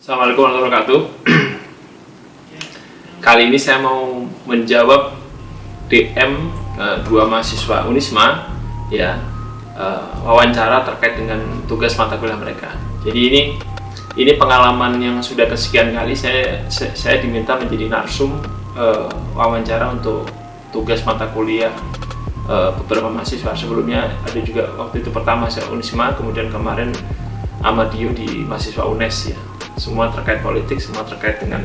Assalamualaikum warahmatullahi wabarakatuh. Kali ini saya mau menjawab DM dua mahasiswa Unisma, ya, wawancara terkait dengan tugas mata kuliah mereka. Jadi ini pengalaman yang sudah kesekian kali saya diminta menjadi narsum wawancara untuk tugas mata kuliah beberapa mahasiswa. Sebelumnya ada juga waktu itu pertama saya Unisma, kemudian kemarin Ahmadiyah di mahasiswa UNES, ya. Semua terkait politik, semua terkait dengan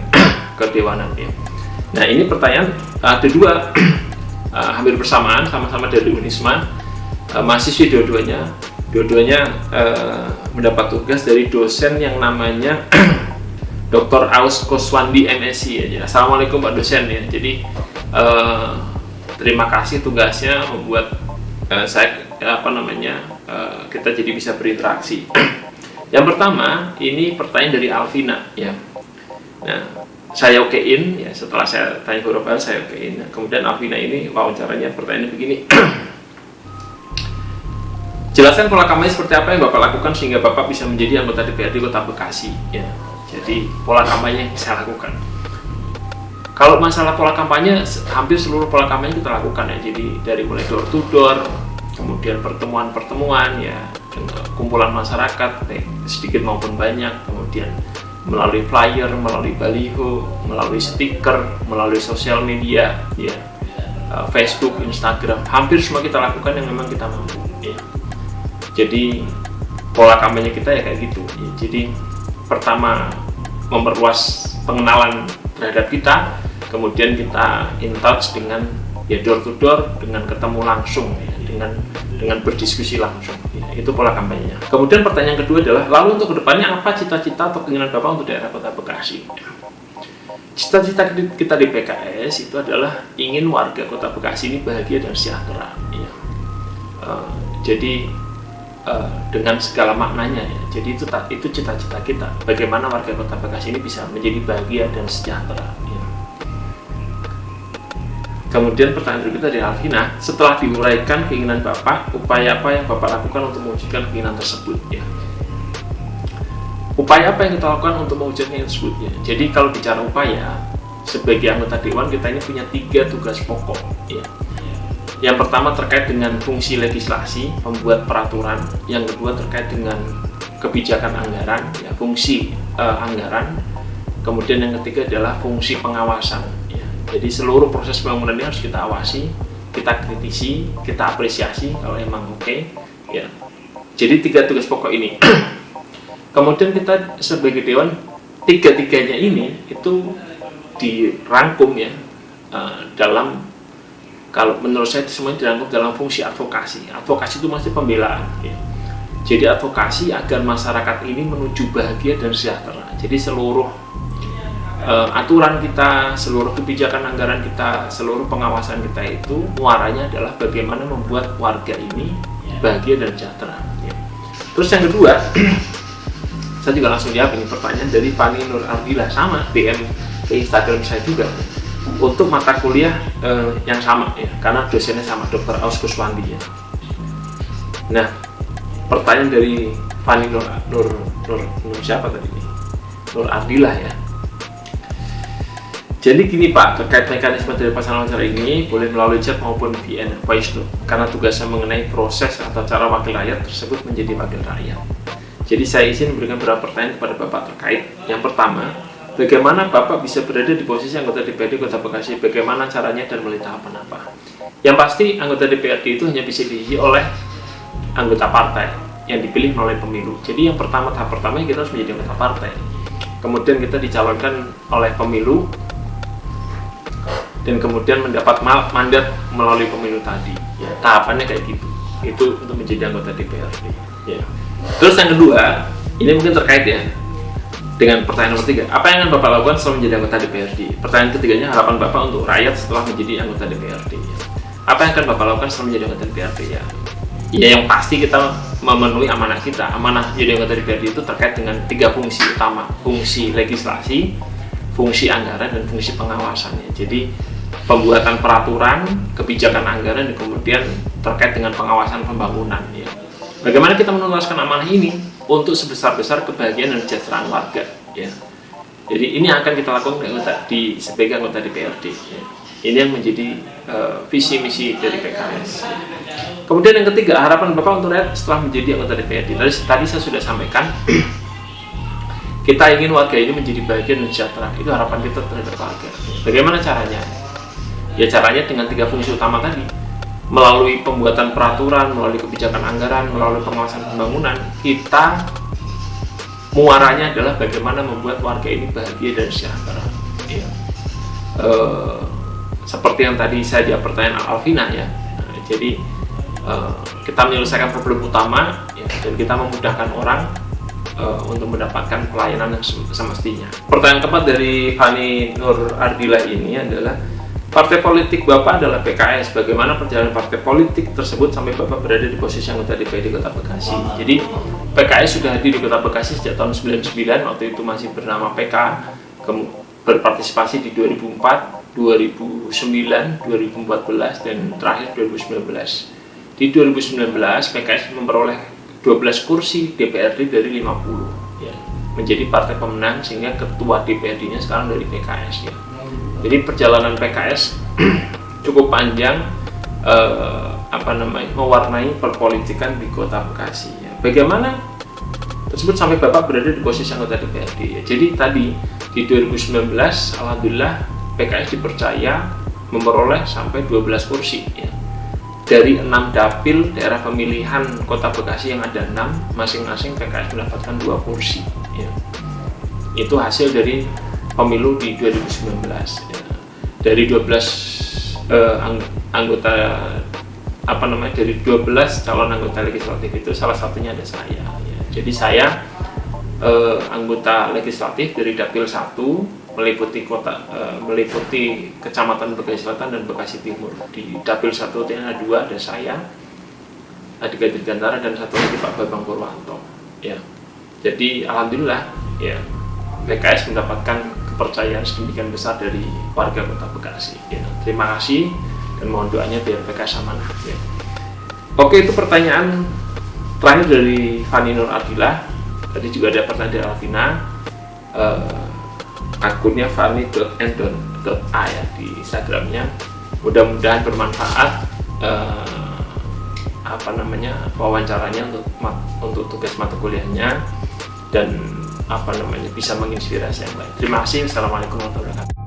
kedewanan, ya. Nah, ini pertanyaan ada dua hampir bersamaan, sama-sama dari Unisma, mahasiswi dua-duanya mendapat tugas dari dosen yang namanya Dr. Aus Koswandi MSc, ya. Assalamualaikum Pak dosen, ya. Jadi terima kasih tugasnya membuat kita jadi bisa berinteraksi. Yang pertama, ini pertanyaan dari Alvina, ya. Nah, saya okein, ya, setelah saya tanya beberapa hal, saya okein. Nah, kemudian Alvina ini wawancaranya pertanyaannya begini. Jelaskan pola kampanye seperti apa yang Bapak lakukan sehingga Bapak bisa menjadi anggota DPRD Kota Bekasi, ya. Jadi pola kampanye yang saya lakukan. Kalau masalah pola kampanye, hampir seluruh pola kampanye kita lakukan, ya. Jadi dari mulai door to door, kemudian pertemuan-pertemuan, ya, kumpulan masyarakat, sedikit maupun banyak, kemudian melalui flyer, melalui baliho, melalui stiker, melalui sosial media, ya, Facebook, Instagram, hampir semua kita lakukan yang memang kita mampu, ya. Jadi pola kampanye kita ya kayak gitu, ya. Jadi pertama memperluas pengenalan terhadap kita, kemudian kita in touch dengan, ya, door to door, dengan ketemu langsung, ya, dengan berdiskusi langsung, ya. Itu pola kampanyenya. Kemudian pertanyaan kedua adalah, lalu untuk kedepannya apa cita-cita atau keinginan Bapak untuk daerah Kota Bekasi? Cita-cita kita di PKS itu adalah ingin warga Kota Bekasi ini bahagia dan sejahtera, ya. Jadi dengan segala maknanya, ya. Jadi itu cita-cita kita, bagaimana warga Kota Bekasi ini bisa menjadi bahagia dan sejahtera, ya. Kemudian pertanyaan berikutnya dari Alvina, setelah diuraikan keinginan Bapak, upaya apa yang Bapak lakukan untuk mewujudkan keinginan tersebut, ya. Upaya apa yang kita lakukan untuk mewujudkan keinginan tersebut, ya. Jadi kalau bicara upaya, sebagai anggota Dewan kita ini punya 3 tugas pokok, ya. Yang pertama terkait dengan fungsi legislasi, membuat peraturan. Yang kedua terkait dengan kebijakan anggaran, ya, fungsi anggaran. Kemudian yang ketiga adalah fungsi pengawasan, ya. Jadi seluruh proses pembangunan ini harus kita awasi, kita kritisi, kita apresiasi kalau emang oke, ya. Jadi 3 tugas pokok ini. Kemudian kita sebagai Dewan, 3-tiganya ini itu dirangkum, ya, dalam, kalau menurut saya semuanya dirangkum dalam fungsi advokasi. Advokasi itu masih pembelaan, ya. Jadi advokasi agar masyarakat ini menuju bahagia dan sejahtera. Jadi seluruh aturan kita, seluruh kebijakan anggaran kita, seluruh pengawasan kita itu muaranya adalah bagaimana membuat warga ini bahagia dan sejahtera, ya. Terus yang kedua, saya juga langsung jawab ini pertanyaan dari Fani Nur Ardila, sama DM ke Instagram saya juga, untuk mata kuliah yang sama, ya, karena dosennya sama, Dr. Aus Kuswandi, ya. Nah, pertanyaan dari Fani Nur siapa tadi ini? Nur Ardila, ya. Jadi gini Pak, terkait mekanisme dari pasangan wawancara ini boleh melalui chat maupun VN voice note, karena tugasnya mengenai proses atau cara wakil rakyat tersebut menjadi wakil rakyat. Jadi saya izin memberikan beberapa pertanyaan kepada Bapak terkait. Yang pertama, bagaimana Bapak bisa berada di posisi anggota DPRD Kota Bekasi? Bagaimana caranya dan melalui tahapan apa? Yang pasti anggota DPRD itu hanya bisa diisi oleh anggota partai yang dipilih melalui pemilu. Jadi yang pertama, tahap pertama kita harus menjadi anggota partai. Kemudian kita dicalonkan oleh pemilu, dan kemudian mendapat mandat melalui pemilu tadi, ya. Tahapannya kayak gitu. Itu untuk menjadi anggota DPRD, ya. Terus yang kedua, ini mungkin terkait, ya, dengan pertanyaan nomor 3. Apa yang akan Bapak lakukan setelah menjadi anggota DPRD? Pertanyaan ketiganya, harapan Bapak untuk rakyat setelah menjadi anggota DPRD, ya. Apa yang akan Bapak lakukan setelah menjadi anggota DPRD, ya? Ya, yang pasti kita memenuhi amanah kita. Amanah jadi anggota DPRD itu terkait dengan 3 fungsi utama: fungsi legislasi, fungsi anggaran, dan fungsi pengawasannya. Jadi pembuatan peraturan, kebijakan anggaran, dan kemudian terkait dengan pengawasan pembangunan, ya. Bagaimana kita menuntaskan amanah ini untuk sebesar-besar kebahagiaan dan kesejahteraan warga, ya. Jadi ini akan kita lakukan sebagai anggota DPRD. Ya. Ini yang menjadi visi misi dari PKS. Kemudian yang ketiga, harapan Bapak untuk rakyat setelah menjadi anggota DPRD. Tadi saya sudah sampaikan, kita ingin warga ini menjadi bahagia dan sejahtera. Itu harapan kita terhadap warga. Bagaimana caranya? Ya caranya dengan 3 fungsi utama tadi. Melalui pembuatan peraturan, melalui kebijakan anggaran, melalui pengawasan pembangunan, kita muaranya adalah bagaimana membuat warga ini bahagia dan sejahtera. Ya. Seperti yang tadi saya jawab pertanyaan Alvina ya. Jadi kita menyelesaikan problem utama ya, dan kita memudahkan orang untuk mendapatkan pelayanan yang semestinya. Pertanyaan keempat dari Fani Nur Ardila ini adalah, partai politik Bapak adalah PKS. Bagaimana perjalanan partai politik tersebut sampai Bapak berada di posisi anggota DPRD Kota Bekasi? Jadi PKS sudah hadir di Kota Bekasi sejak tahun 99, waktu itu masih bernama PK, berpartisipasi di 2004, 2009, 2014, dan terakhir 2019. Di 2019 PKS memperoleh 12 kursi DPRD dari 50 ya, menjadi partai pemenang, sehingga ketua DPRD-nya sekarang dari PKS ya. Jadi perjalanan PKS cukup panjang, mewarnai perpolitikan di Kota Bekasi ya. Bagaimana tersebut sampai Bapak berada di posisi anggota DPRD ya. Jadi tadi di 2019 alhamdulillah PKS dipercaya memperoleh sampai 12 kursi ya. Dari 6 dapil daerah pemilihan Kota Bekasi yang ada 6, masing-masing PKS mendapatkan 2 kursi ya. Itu hasil dari pemilu di 2019 ya. Dari 12 anggota dari 12 calon anggota legislatif itu salah satunya ada saya ya. Jadi saya anggota legislatif dari Dapil 1 meliputi Kecamatan Bekasi Selatan dan Bekasi Timur. Di Dapil 1 ada 2, ada saya, Adhika Dirgantara, dan satu lagi Pak Bambang Purwanto ya. Jadi alhamdulillah ya, PKS mendapatkan kepercayaan sedemikian besar dari warga Kota Bekasi ya. Terima kasih dan mohon doanya biar PKS amanah ya. Oke, itu pertanyaan terakhir dari Fani Nur Ardila. Tadi juga ada pertanyaan dari Alvina, akunnya fani.n.a ya di Instagramnya. Mudah-mudahan bermanfaat wawancaranya untuk tugas mata kuliahnya, dan bisa menginspirasi yang baik. Terima kasih. Assalamualaikum warahmatullahi wabarakatuh.